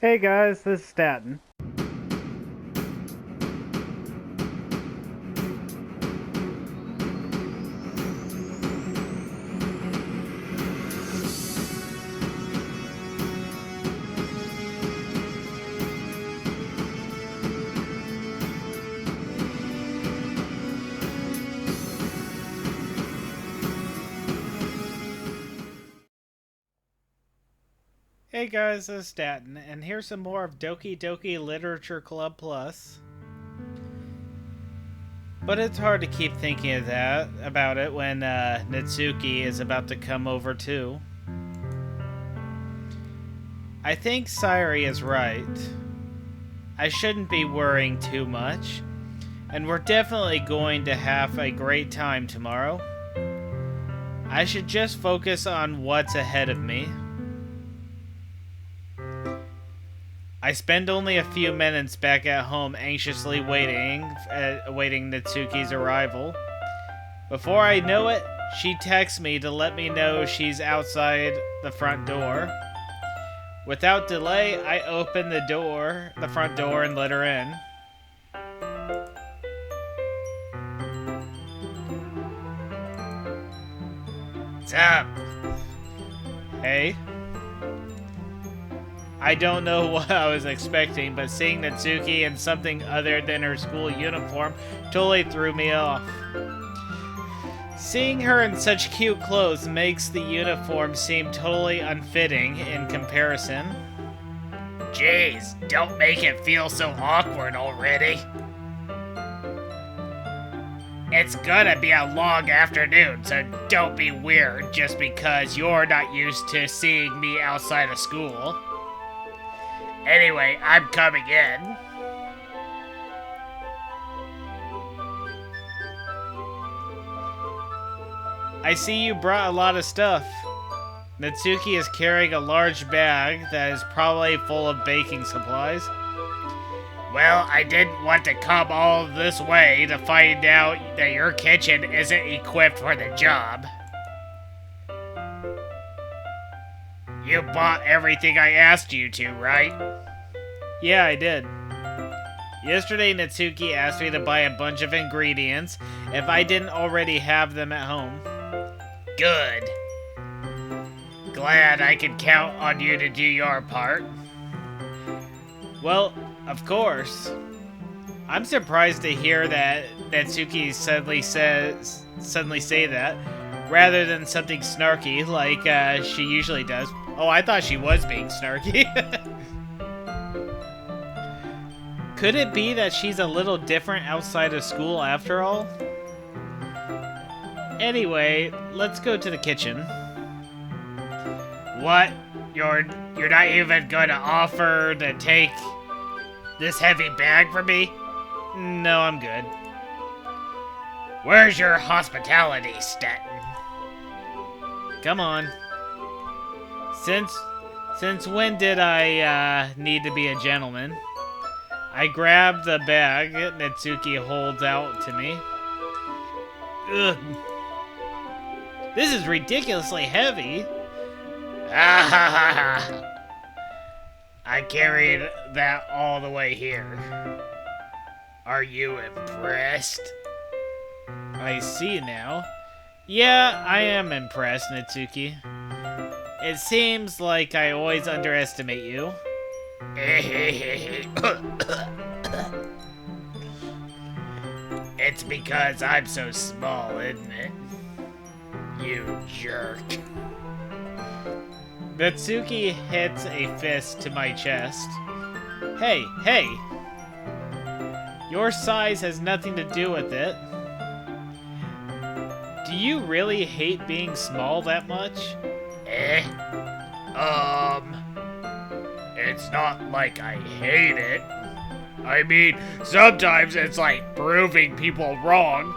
Hey guys, this is Staten. Hey guys, this is Staten, and here's some more of Doki Doki Literature Club Plus. But it's hard to keep thinking of that about it when Natsuki is about to come over too. I think Sayuri is right. I shouldn't be worrying too much, and we're definitely going to have a great time tomorrow. I should just focus on what's ahead of me. I spend only a few minutes back at home anxiously awaiting Natsuki's arrival. Before I know it, she texts me to let me know she's outside the front door. Without delay, I open the front door, and let her in. What's up? Hey. I don't know what I was expecting, but seeing Natsuki in something other than her school uniform totally threw me off. Seeing her in such cute clothes makes the uniform seem totally unfitting in comparison. Jeez, don't make it feel so awkward already. It's gonna be a long afternoon, so don't be weird just because you're not used to seeing me outside of school. Anyway, I'm coming in. I see you brought a lot of stuff. Natsuki is carrying a large bag that is probably full of baking supplies. Well, I didn't want to come all this way to find out that your kitchen isn't equipped for the job. You bought everything I asked you to, right? Yeah, I did. Yesterday, Natsuki asked me to buy a bunch of ingredients if I didn't already have them at home. Good. Glad I can count on you to do your part. Well, of course. I'm surprised to hear that Natsuki suddenly say that, rather than something snarky like she usually does. Oh, I thought she was being snarky. Could it be that she's a little different outside of school after all? Anyway, let's go to the kitchen. What? You're not even gonna offer to take this heavy bag from me? No, I'm good. Where's your hospitality, Staten? Come on. Since when did I need to be a gentleman? I grab the bag Natsuki holds out to me. Ugh. This is ridiculously heavy. Ah ha ha ha. I carried that all the way here. Are you impressed? I see now. Yeah, I am impressed, Natsuki. It seems like I always underestimate you. It's because I'm so small, isn't it? You jerk. Natsuki hits a fist to my chest. Hey, hey! Your size has nothing to do with it. Do you really hate being small that much? It's not like I hate it. I mean, sometimes it's like proving people wrong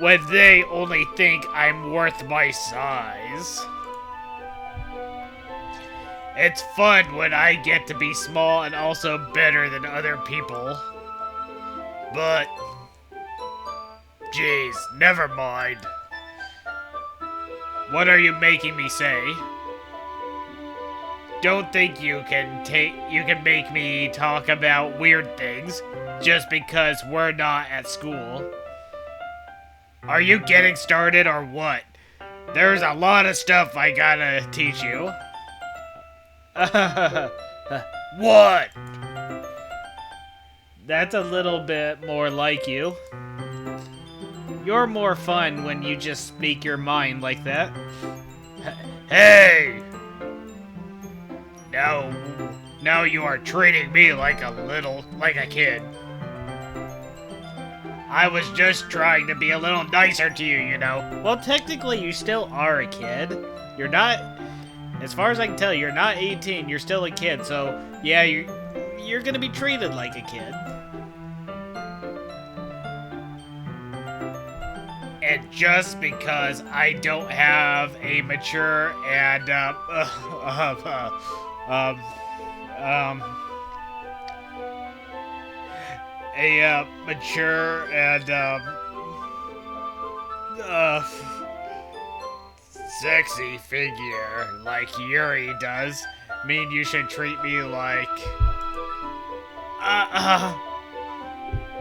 when they only think I'm worth my size. It's fun when I get to be small and also better than other people. But, geez, never mind. What are you making me say? don't think you can make me talk about weird things just because we're not at school. Are you getting started or what? There's a lot of stuff I gotta teach you. What? That's a little bit more like you. You're more fun when you just speak your mind like that. Hey! Now you are treating me like a kid. I was just trying to be a little nicer to you, you know. Well, technically, you still are a kid. You're not, as far as I can tell, you're not 18. You're still a kid. So, yeah, you're gonna be treated like a kid. And just because I don't have a mature and mature and sexy figure like Yuri does mean you should treat me like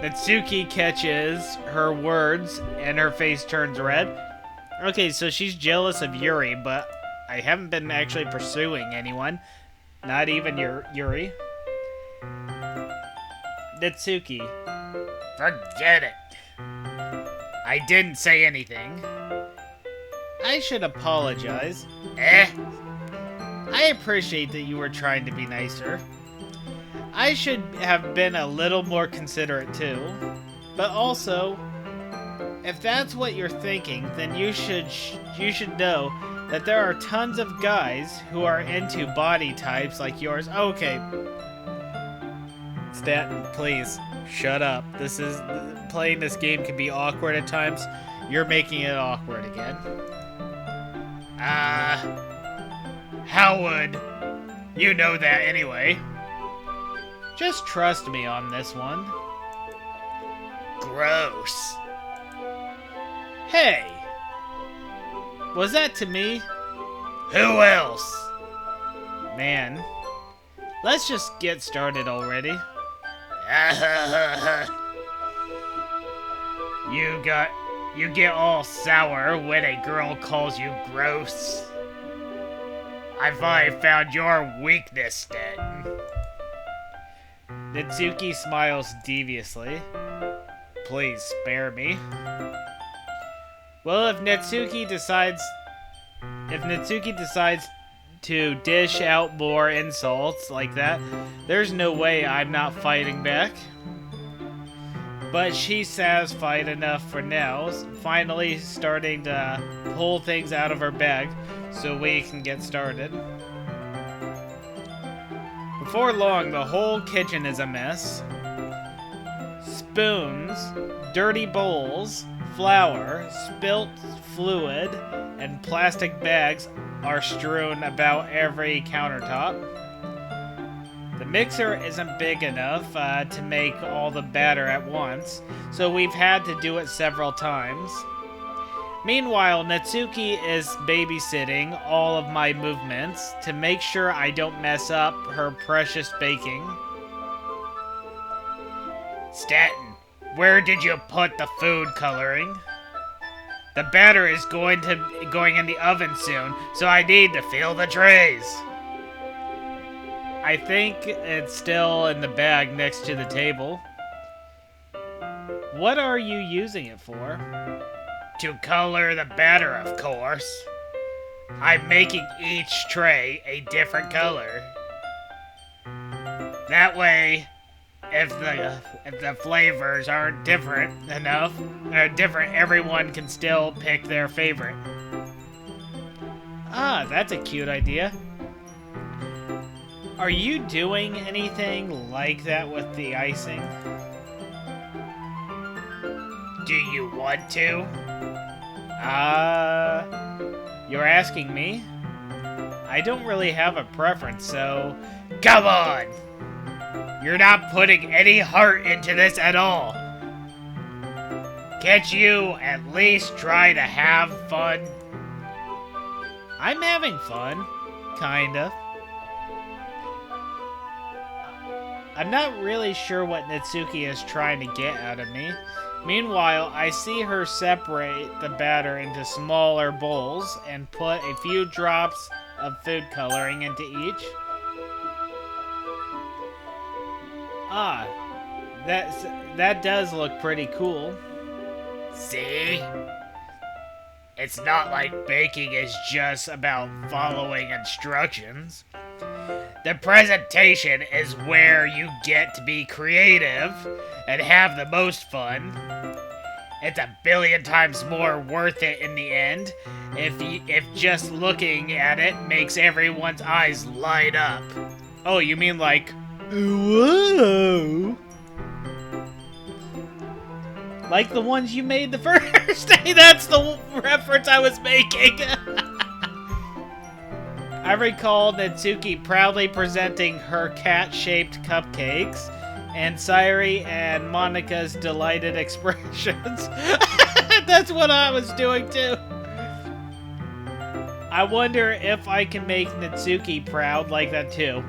Natsuki catches her words and her face turns red. Okay, so she's jealous of Yuri, but I haven't been actually pursuing anyone. Not even Yuri. Natsuki. forget it. I didn't say anything. I should apologize. I appreciate that you were trying to be nicer. I should have been a little more considerate too. But also, if that's what you're thinking, then you should know that there are tons of guys who are into body types like yours. Okay. Staten, please, shut up. Playing this game can be awkward at times. You're making it awkward again. How would you know that anyway? Just trust me on this one. Gross. Hey! Was that to me? Who else? Man. Let's just get started already. You get all sour when a girl calls you gross. I finally found your weakness, Stan. Natsuki smiles deviously. Please spare me. Well, if Natsuki decides to dish out more insults like that, there's no way I'm not fighting back. But she's satisfied enough for now, finally starting to pull things out of her bag so we can get started. Before long, the whole kitchen is a mess. Spoons, dirty bowls, flour, spilt fluid, and plastic bags are strewn about every countertop. The mixer isn't big enough to make all the batter at once, so we've had to do it several times. Meanwhile, Natsuki is babysitting all of my movements to make sure I don't mess up her precious baking. Staten, where did you put the food coloring? The batter is going in the oven soon, so I need to fill the trays. I think it's still in the bag next to the table. What are you using it for? To color the batter, of course. I'm making each tray a different color. That way, if the flavors aren't different enough, everyone can still pick their favorite. Ah, that's a cute idea. Are you doing anything like that with the icing? Do you want to? You're asking me? I don't really have a preference, so... Come on! You're not putting any heart into this at all. Can't you at least try to have fun? I'm having fun. Kinda. I'm not really sure what Natsuki is trying to get out of me. Meanwhile, I see her separate the batter into smaller bowls and put a few drops of food coloring into each. Ah, that does look pretty cool. See? It's not like baking is just about following instructions. The presentation is where you get to be creative and have the most fun. It's a billion times more worth it in the end if just looking at it makes everyone's eyes light up. Oh, you mean like, whoa? Like the ones you made the first day? That's the reference I was making. I recall Natsuki proudly presenting her cat-shaped cupcakes, and Sayuri and Monika's delighted expressions. That's what I was doing too. I wonder if I can make Natsuki proud like that too.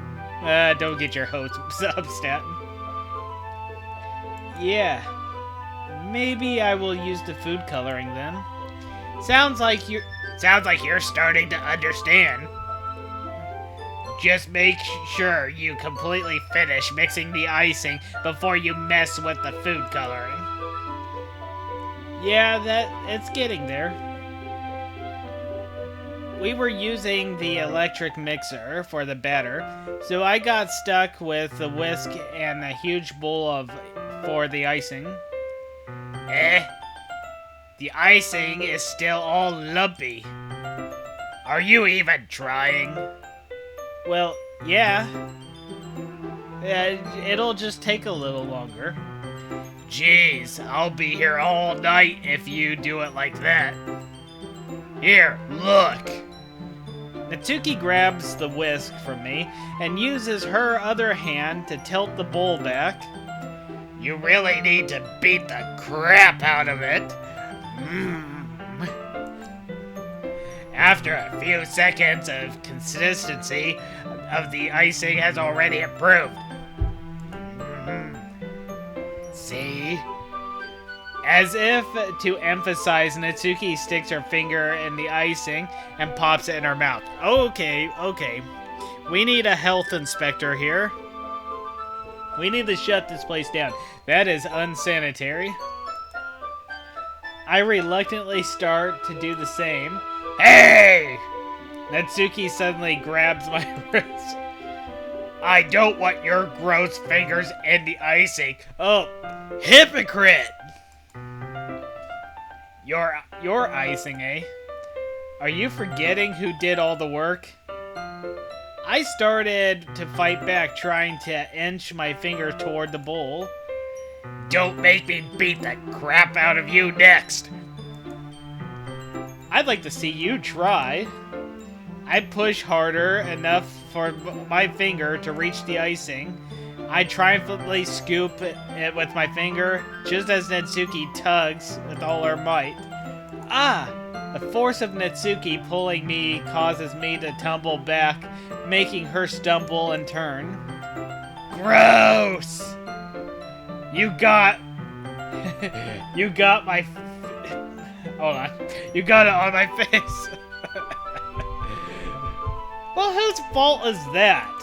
Don't get your hopes up, Staten. Yeah. Maybe I will use the food coloring then. Sounds like you're starting to understand. Just make sure you completely finish mixing the icing before you mess with the food coloring. Yeah, it's getting there. We were using the electric mixer for the batter, so I got stuck with the whisk and a huge bowl for the icing. The icing is still all lumpy. Are you even trying? Well, yeah. It'll just take a little longer. Jeez, I'll be here all night if you do it like that. Here, look. Natsuki grabs the whisk from me and uses her other hand to tilt the bowl back. You really need to beat the crap out of it. After a few seconds of consistency of the icing has already improved. See? As if to emphasize, Natsuki sticks her finger in the icing and pops it in her mouth. Okay. We need a health inspector here. We need to shut this place down. That is unsanitary. I reluctantly start to do the same. Hey! Natsuki suddenly grabs my wrist. I don't want your gross fingers in the icing. Oh, Hypocrite! your icing, eh? Are you forgetting who did all the work? I started to fight back, trying to inch my finger toward the bowl. Don't make me beat the crap out of you next. I'd like to see you try. I push harder enough for my finger to reach the icing. I triumphantly scoop it with my finger, just as Natsuki tugs with all her might. Ah! The force of Natsuki pulling me causes me to tumble back, making her stumble and turn. Gross! You got my... Hold on. You got it on my face. Well, whose fault is that?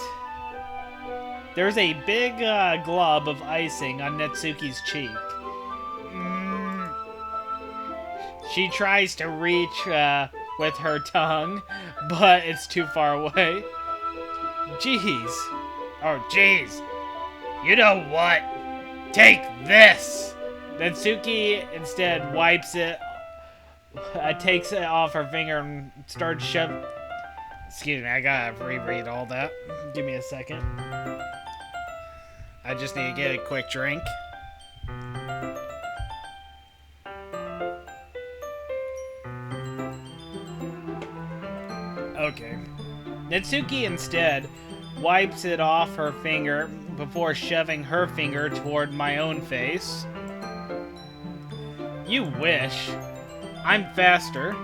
There's a big glob of icing on Natsuki's cheek. She tries to reach with her tongue, but it's too far away. Jeez. Oh, jeez. You know what? Take this! Natsuki instead wipes it, takes it off her finger and starts shoving... Excuse me, I gotta reread all that. Give me a second. I just need to get a quick drink. Okay. Natsuki instead wipes it off her finger before shoving her finger toward my own face. You wish. I'm faster.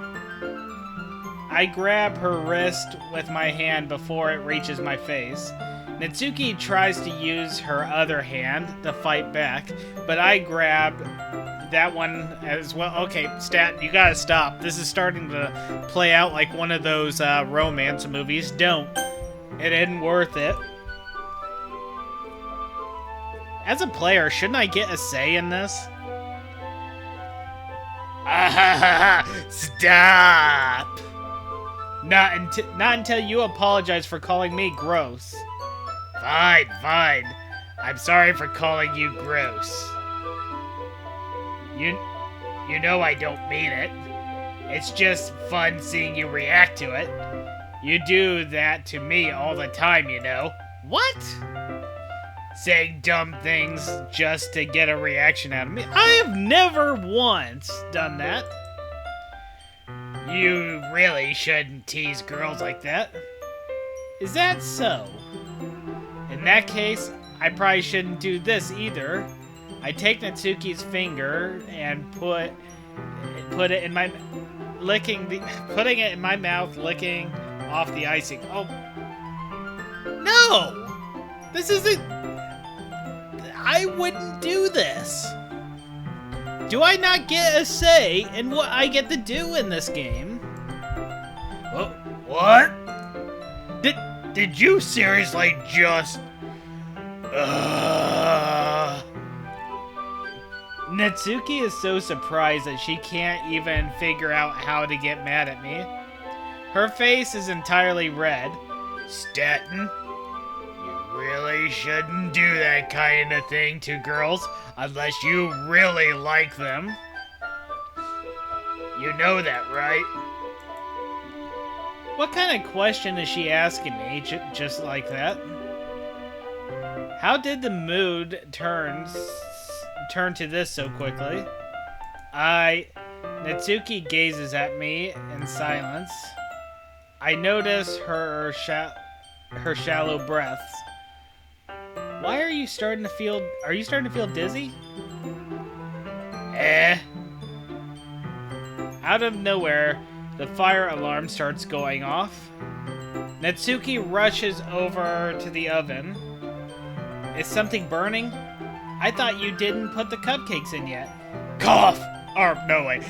I grab her wrist with my hand before it reaches my face. Natsuki tries to use her other hand to fight back, but I grab that one as well. Okay, Stat, you gotta stop. This is starting to play out like one of those romance movies. Don't. It isn't worth it. As a player, shouldn't I get a say in this? Stop! Not until you apologize for calling me gross. Fine. I'm sorry for calling you gross. You know I don't mean it. It's just fun seeing you react to it. You do that to me all the time, you know. What? Saying dumb things just to get a reaction out of me. I have never once done that. You really shouldn't tease girls like that. Is that so? In that case, I probably shouldn't do this either. I take Natsuki's finger and put it in my putting it in my mouth, licking off the icing. Oh no! This isn't. I wouldn't do this. Do I not get a say in what I get to do in this game? What? Did you seriously just... Natsuki is so surprised that she can't even figure out how to get mad at me. Her face is entirely red. Staten, you really shouldn't do that kind of thing to girls unless you really like them. You know that, right? What kind of question is she asking me, just like that? How did the mood turn to this so quickly? Natsuki gazes at me in silence. I notice her shallow breaths. Why are you starting to feel... Are you starting to feel dizzy? Out of nowhere, the fire alarm starts going off. Natsuki rushes over to the oven. Is something burning? I thought you didn't put the cupcakes in yet. Cough! Or, no way.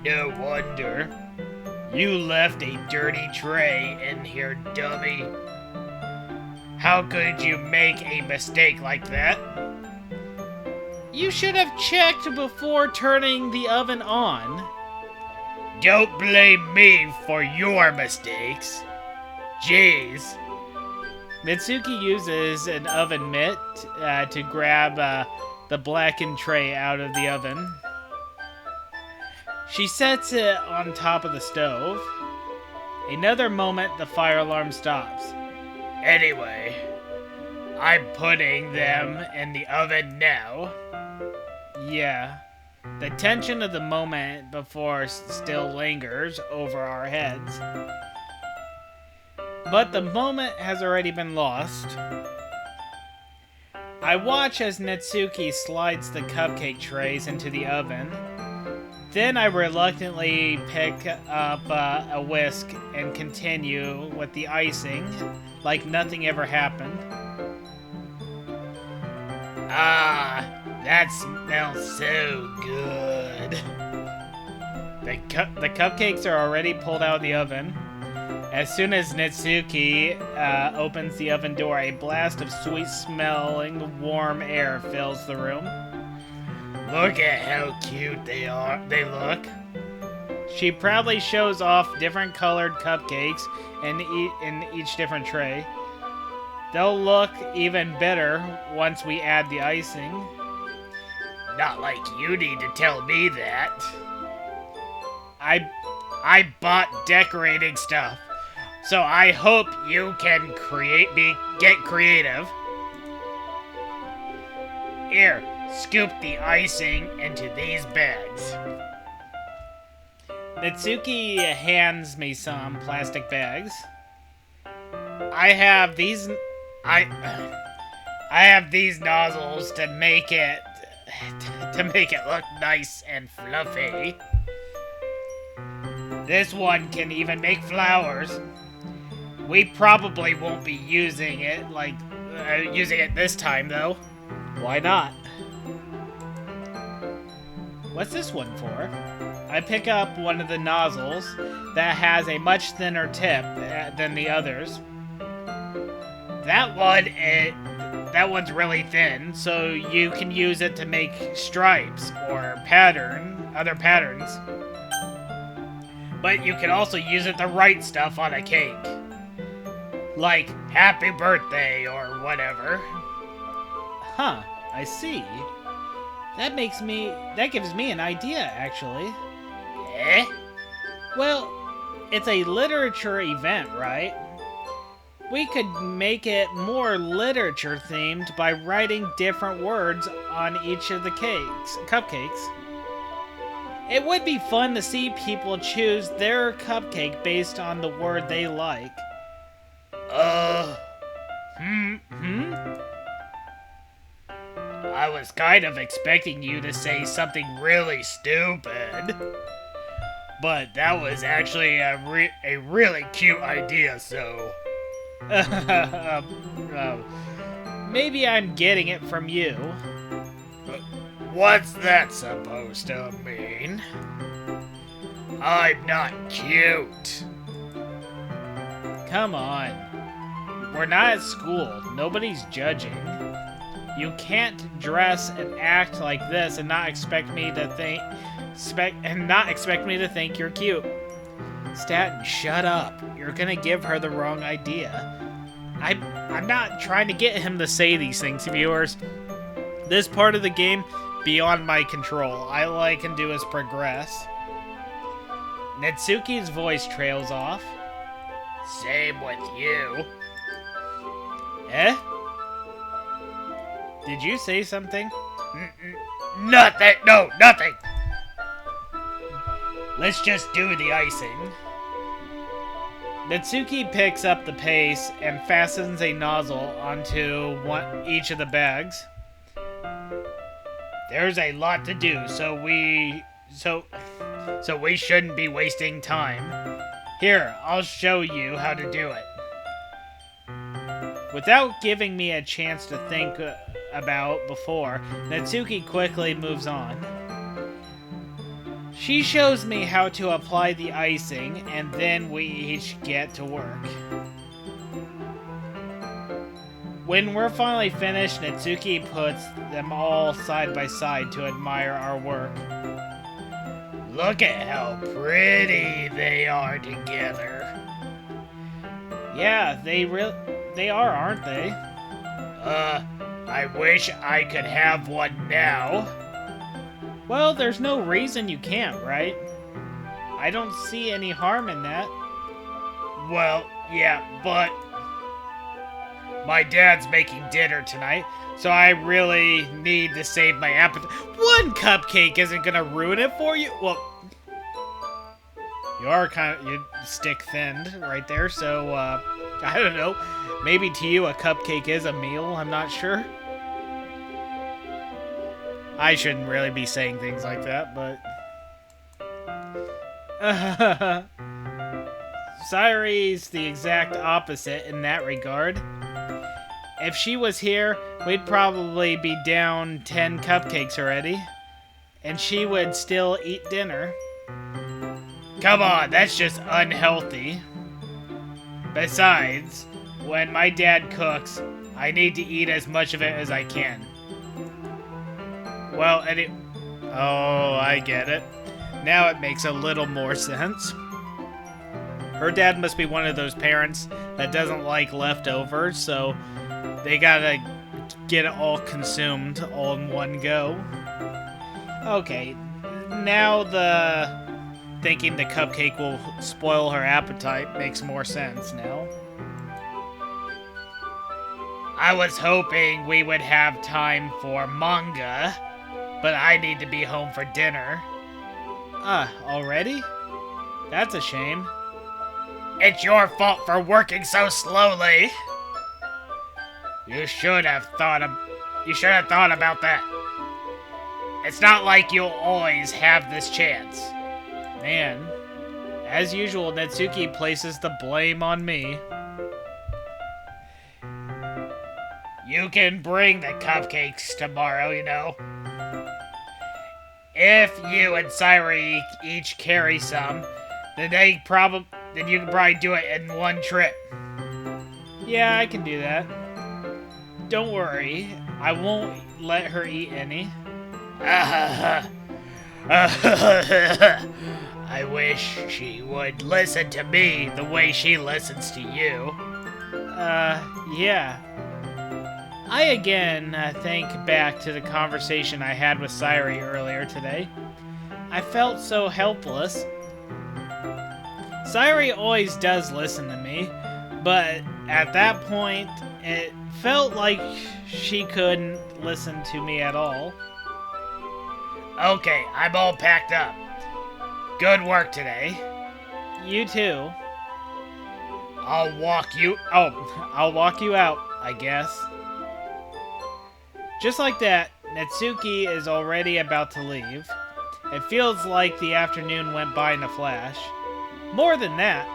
No wonder. You left a dirty tray in here, dummy. How could you make a mistake like that? You should have checked before turning the oven on. Don't blame me for your mistakes. Jeez. Mitsuki uses an oven mitt to grab the blackened tray out of the oven. She sets it on top of the stove. Another moment, the fire alarm stops. Anyway, I'm putting them in the oven now. Yeah. The tension of the moment before still lingers over our heads. But the moment has already been lost. I watch as Natsuki slides the cupcake trays into the oven. Then I reluctantly pick up a whisk and continue with the icing like nothing ever happened. Ah, that smells so good. The cupcakes are already pulled out of the oven. As soon as Natsuki opens the oven door, a blast of sweet-smelling, warm air fills the room. Look at how cute they look. She proudly shows off different colored cupcakes in each different tray. They'll look even better once we add the icing. Not like you need to tell me that. I bought decorating stuff, so I hope you can get creative. Here, scoop the icing into these bags. Natsuki hands me some plastic bags. I have these nozzles to make it look nice and fluffy. This one can even make flowers. We probably won't be using it, using it this time, though. Why not? What's this one for? I pick up one of the nozzles that has a much thinner tip than the others. That one's really thin, so you can use it to make stripes or other patterns. But you can also use it to write stuff on a cake. Like, happy birthday or whatever. Huh, I see. That gives me an idea, actually. Eh? Well, it's a literature event, right? We could make it more literature themed by writing different words on each of the cupcakes. It would be fun to see people choose their cupcake based on the word they like. I was kind of expecting you to say something really stupid. But that was actually a really cute idea, so... Maybe I'm getting it from you. What's that supposed to mean? I'm not cute. Come on. We're not at school. Nobody's judging. You can't dress and act like this and not expect me to think you're cute. Staten, shut up. You're gonna give her the wrong idea. I'm not trying to get him to say these things, viewers. This part of the game, beyond my control. All I can do is progress. Natsuki's voice trails off. Same with you. Eh? Did you say something? Nothing. No, nothing. Let's just do the icing. Natsuki picks up the pace and fastens a nozzle onto each of the bags. There's a lot to do, so we shouldn't be wasting time. Here, I'll show you how to do it. Without giving me a chance to think about before, Natsuki quickly moves on. She shows me how to apply the icing, and then we each get to work. When we're finally finished, Natsuki puts them all side by side to admire our work. Look at how pretty they are together. Yeah, they are, aren't they? I wish I could have one now. Well, there's no reason you can't, right? I don't see any harm in that. Well, yeah, but my dad's making dinner tonight, so I really need to save my appetite. One cupcake isn't gonna ruin it for you. Well, you stick thinned right there, so, I don't know. Maybe to you a cupcake is a meal, I'm not sure. I shouldn't really be saying things like that, but... Sayori's the exact opposite in that regard. If she was here, we'd probably be down 10 cupcakes already. And she would still eat dinner. Come on, that's just unhealthy. Besides, when my dad cooks, I need to eat as much of it as I can. Well, oh, I get it. Now it makes a little more sense. Her dad must be one of those parents that doesn't like leftovers, so they gotta get it all consumed all in one go. Okay, now thinking the cupcake will spoil her appetite makes more sense now. I was hoping we would have time for manga, but I need to be home for dinner. Already? That's a shame. It's your fault for working so slowly. You should have thought about that. It's not like you'll always have this chance. Man, As usual, Natsuki places the blame on me. You can bring the cupcakes tomorrow, you know. If you and Sairi each carry some, then you can probably do it in one trip. Yeah, I can do that. Don't worry, I won't let her eat any. I wish she would listen to me the way she listens to you. Yeah. I again think back to the conversation I had with Sairi earlier today. I felt so helpless. Sairi always does listen to me, but at that point, it felt like she couldn't listen to me at all. Okay, I'm all packed up. Good work today. You too. I'll walk you out, I guess. Just like that, Natsuki is already about to leave. It feels like the afternoon went by in a flash. More than that,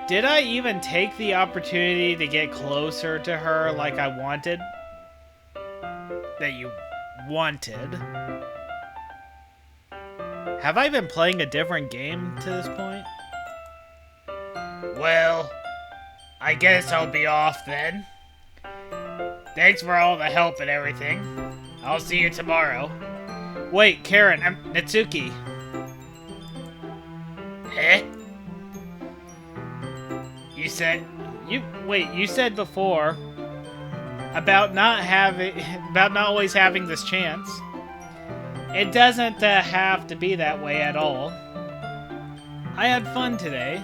did I even take the opportunity to get closer to her like I wanted? That you wanted? Have I been playing a different game to this point? Well, I guess I'll be off then. Thanks for all the help and everything. I'll see you tomorrow. Wait, Karen, I'm Natsuki. Eh? You said before about not always having this chance. It doesn't have to be that way at all. I had fun today.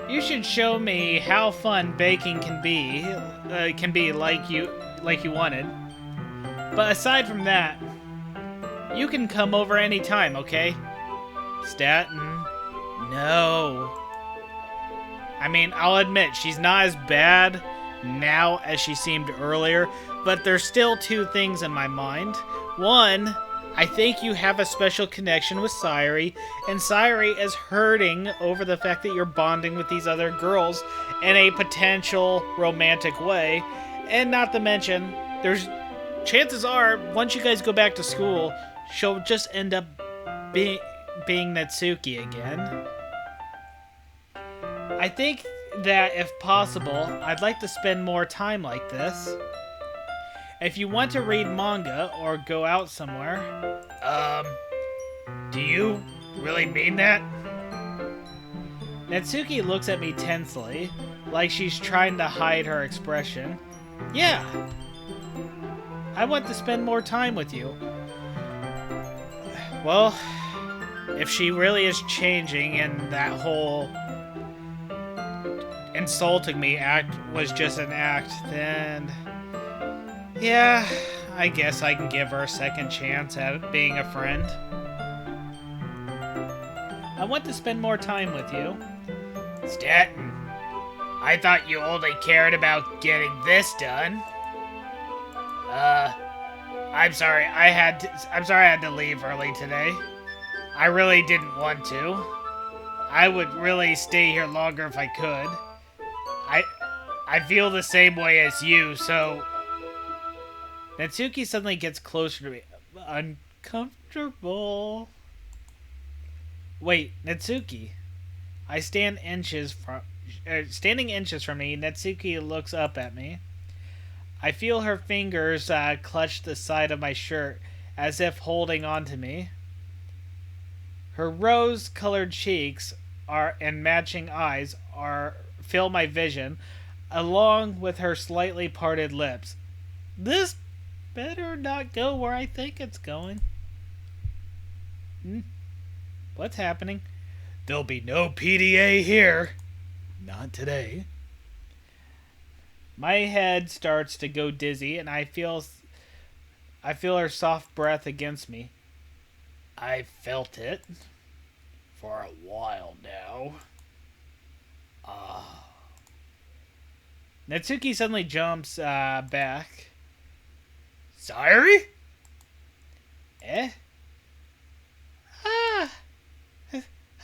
You should show me how fun baking can be like you wanted. But aside from that, you can come over anytime, okay? Staten, no. I mean, I'll admit, she's not as bad now as she seemed earlier, but there's still two things in my mind. One, I think you have a special connection with Sairi, and Sairi is hurting over the fact that you're bonding with these other girls in a potential romantic way. And not to mention, chances are, once you guys go back to school, she'll just end up being Natsuki again. I think that if possible, I'd like to spend more time like this. If you want to read manga or go out somewhere... Do you really mean that? Natsuki looks at me tensely, like she's trying to hide her expression. Yeah. I want to spend more time with you. Well, if she really is changing and that whole insulting me act was just an act, then... yeah, I guess I can give her a second chance at being a friend. I want to spend more time with you. Staten, I thought you only cared about getting this done. I'm sorry I had to leave early today. I really didn't want to. I would really stay here longer if I could. I feel the same way as you, so... Natsuki suddenly gets closer to me. Uncomfortable. Wait, Natsuki. Standing inches from me, Natsuki looks up at me. I feel her fingers clutch the side of my shirt, as if holding on to me. Her rose-colored cheeks and matching eyes fill my vision, along with her slightly parted lips. This better not go where I think it's going. What's happening? There'll be no PDA here. Not today. My head starts to go dizzy, and I feel her soft breath against me. I've felt it for a while now. Natsuki suddenly jumps back. Sairi? Eh?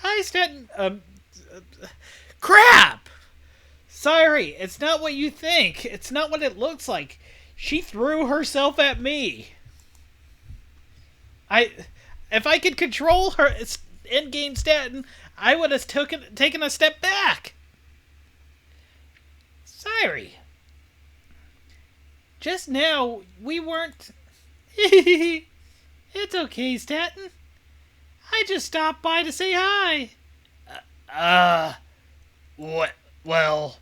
Hi, Stanton. Crap! Sorry, it's not what you think. It's not what it looks like. She threw herself at me. If I could control her in-game Stanton, I would have taken a step back. Sorry. Just now, we weren't... It's okay, Stanton. I just stopped by to say hi. What? Well,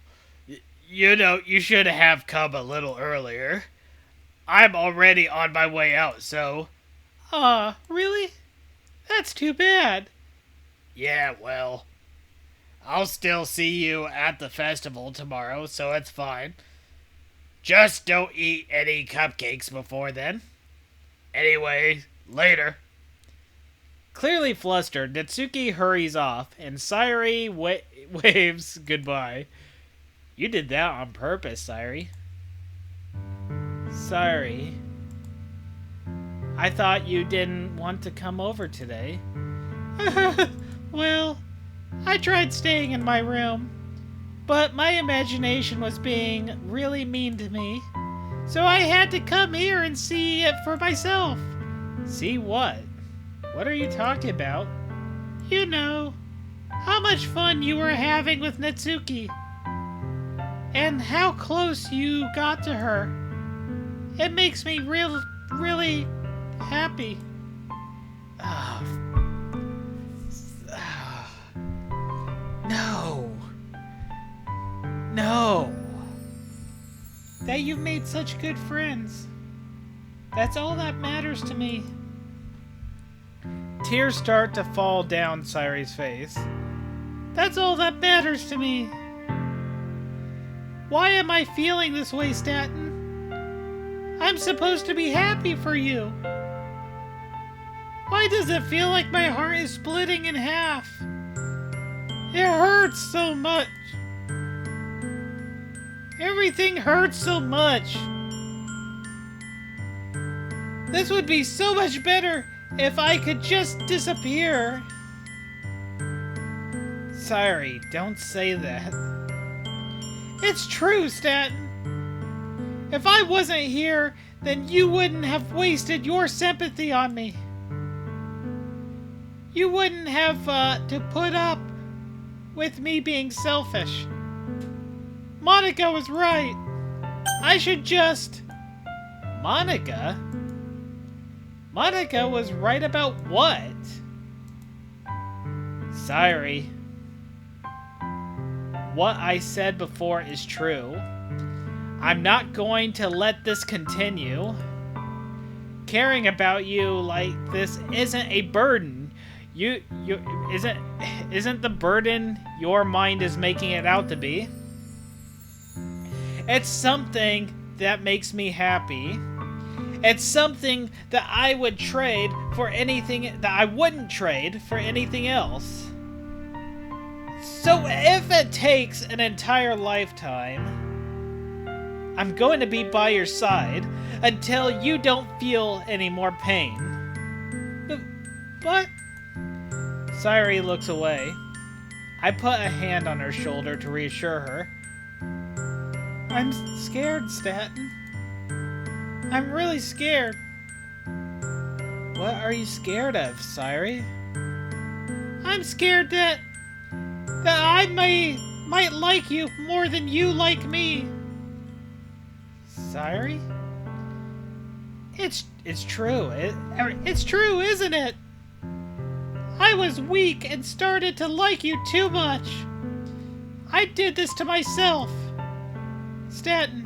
you should have come a little earlier. I'm already on my way out, so... Really? That's too bad. Yeah, well... I'll still see you at the festival tomorrow, so it's fine. Just don't eat any cupcakes before then. Anyway, later. Clearly flustered, Natsuki hurries off, and Sayori waves goodbye. You did that on purpose, Sayori. Sayori. I thought you didn't want to come over today. Well, I tried staying in my room, but my imagination was being really mean to me, so I had to come here and see it for myself. See what? What are you talking about? You know, how much fun you were having with Natsuki, and how close you got to her. It makes me really happy. No. That you've made such good friends. That's all that matters to me. Tears start to fall down Sayori's face. That's all that matters to me. Why am I feeling this way, Stanton? I'm supposed to be happy for you. Why does it feel like my heart is splitting in half? It hurts so much. Everything hurts so much. This would be so much better if I could just disappear. Sorry, don't say that. It's true, Stanton. If I wasn't here, then you wouldn't have wasted your sympathy on me. You wouldn't have to put up with me being selfish. Monica was right. I should just... Monica? Monica was right about what? Sorry. What I said before is true. I'm not going to let this continue. Caring about you like this isn't a burden. Isn't the burden your mind is making it out to be. It's something that makes me happy. It's something that I would trade for anything that I wouldn't trade for anything else. So if it takes an entire lifetime, I'm going to be by your side until you don't feel any more pain. But Sayori looks away. I put a hand on her shoulder to reassure her. I'm scared, Stanton. I'm really scared. What are you scared of, Sayori? I'm scared that I might like you more than you like me. Sayori? It's true. It's true, isn't it? I was weak and started to like you too much. I did this to myself. Stanton,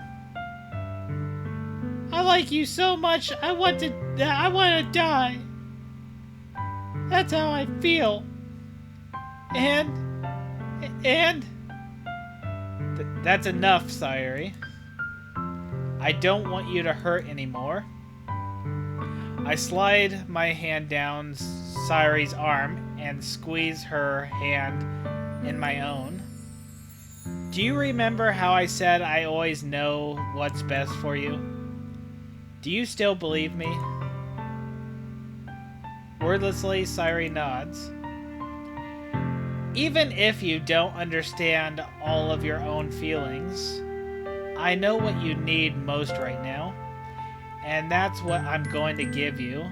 I like you so much I want to die. That's how I feel. That's enough, Sayori. I don't want you to hurt anymore. I slide my hand down Sayori's arm and squeeze her hand in my own. Do you remember how I said I always know what's best for you? Do you still believe me? Wordlessly, Sayori nods. Even if you don't understand all of your own feelings, I know what you need most right now, and that's what I'm going to give you.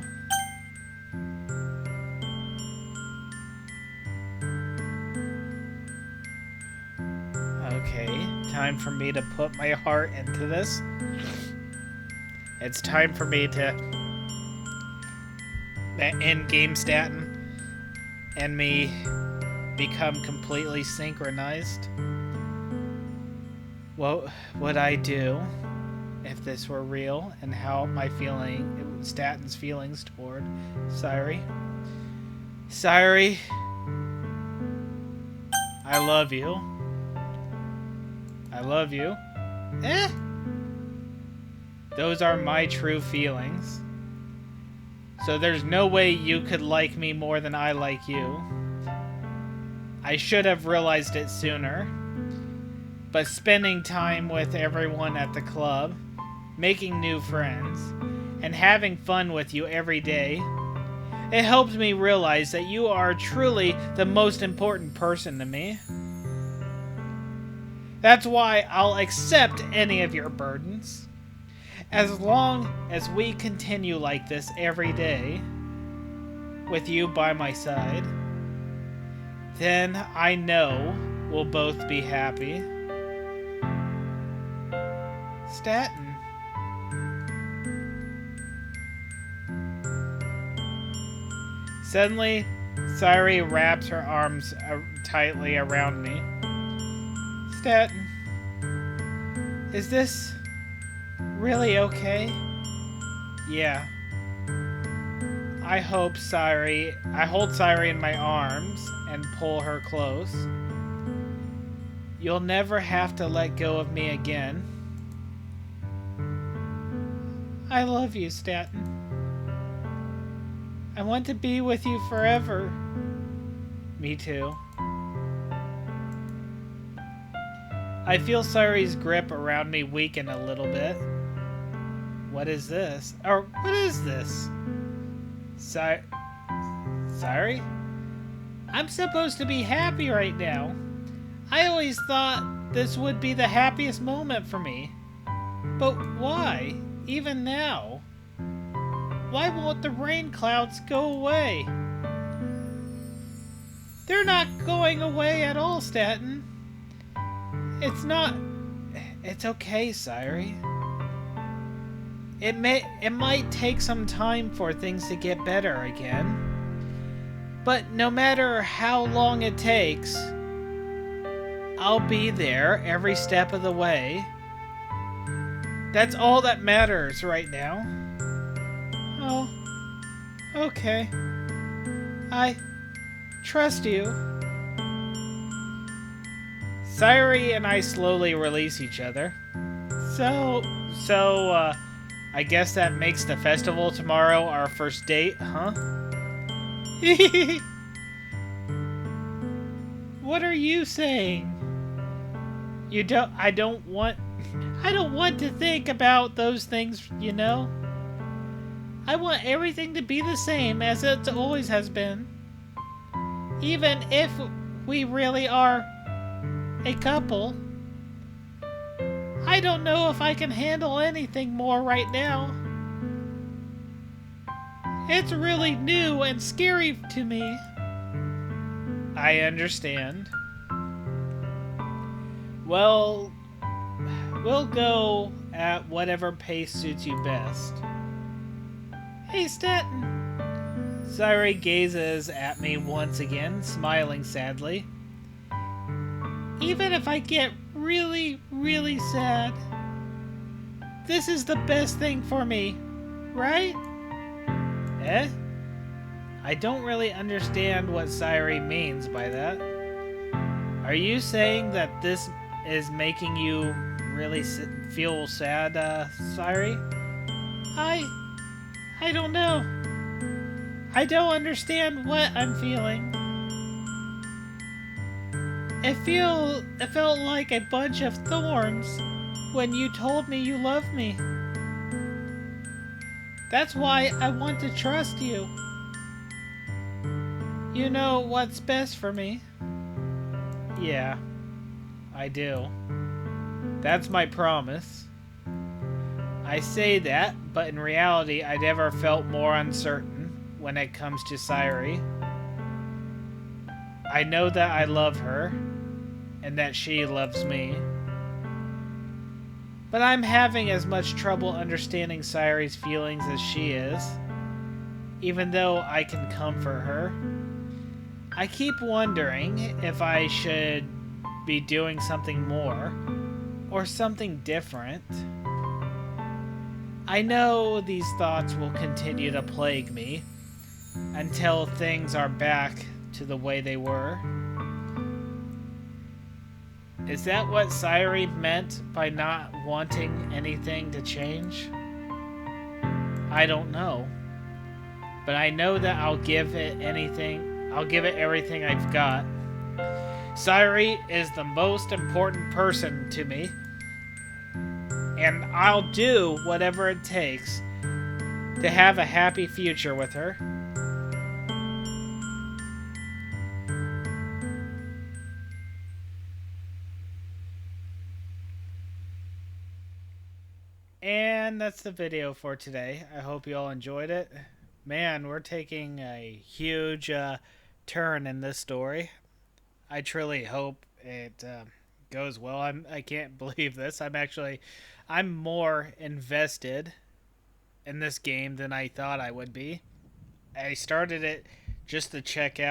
Okay, time for me to put my heart into this. It's time for me to end game statin and me become completely synchronized. What would I do if this were real, and how my Statin's feelings toward Sairi? Sairi, I love you. I love you. Those are my true feelings. So there's no way you could like me more than I like you. I should have realized it sooner. But spending time with everyone at the club, making new friends, and having fun with you every day, it helped me realize that you are truly the most important person to me. That's why I'll accept any of your burdens. As long as we continue like this every day, with you by my side, then I know we'll both be happy. Statin. Suddenly, Sairi wraps her arms tightly around me. Statin, is this really okay? Yeah. I hold Sairi in my arms and pull her close. You'll never have to let go of me again. I love you, Statin. I want to be with you forever. Me too. I feel Sairi's grip around me weaken a little bit. What is this? Or what is this? Sairi? I'm supposed to be happy right now. I always thought this would be the happiest moment for me. But why? Even now? Why won't the rain clouds go away? They're not going away at all, Statin. It's okay, Sairi. It might take some time for things to get better again. But no matter how long it takes, I'll be there every step of the way. That's all that matters right now. Oh, okay. I trust you. Sairi and I slowly release each other. So, I guess that makes the festival tomorrow our first date, huh? What are you saying? I don't want to think about those things, you know? I want everything to be the same as it always has been. Even if we really are a couple. I don't know if I can handle anything more right now. It's really new and scary to me. I understand. Well, we'll go at whatever pace suits you best. Hey, Statin. Sairi gazes at me once again, smiling sadly. Even if I get really, really sad, this is the best thing for me, right? Eh? I don't really understand what Sairi means by that. Are you saying that this is making you really feel sad, Sairi? I don't know. I don't understand what I'm feeling. It felt like a bunch of thorns when you told me you loved me. That's why I want to trust you. You know what's best for me. Yeah, I do. That's my promise. I say that, but in reality, I never felt more uncertain when it comes to Sairi. I know that I love her, and that she loves me. But I'm having as much trouble understanding Sairi's feelings as she is, even though I can comfort her. I keep wondering if I should be doing something more, or something different. I know these thoughts will continue to plague me until things are back to the way they were. Is that what Sairi meant by not wanting anything to change? I don't know. But I know that I'll give it everything I've got. Sairi is the most important person to me, and I'll do whatever it takes to have a happy future with her. And that's the video for today. I hope you all enjoyed it. Man, we're taking a huge turn in this story. I truly hope it goes well. I can't believe this. I'm more invested in this game than I thought I would be. I started it just to check it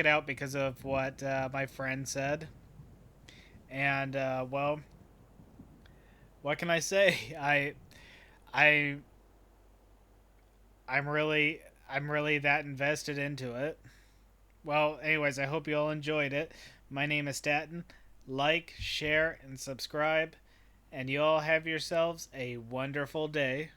out because of what my friend said, and well, what can I say? I I'm really that invested into it. Well, anyways, I hope you all enjoyed it. My name is Staten. Like, share, and subscribe, and you all have yourselves a wonderful day.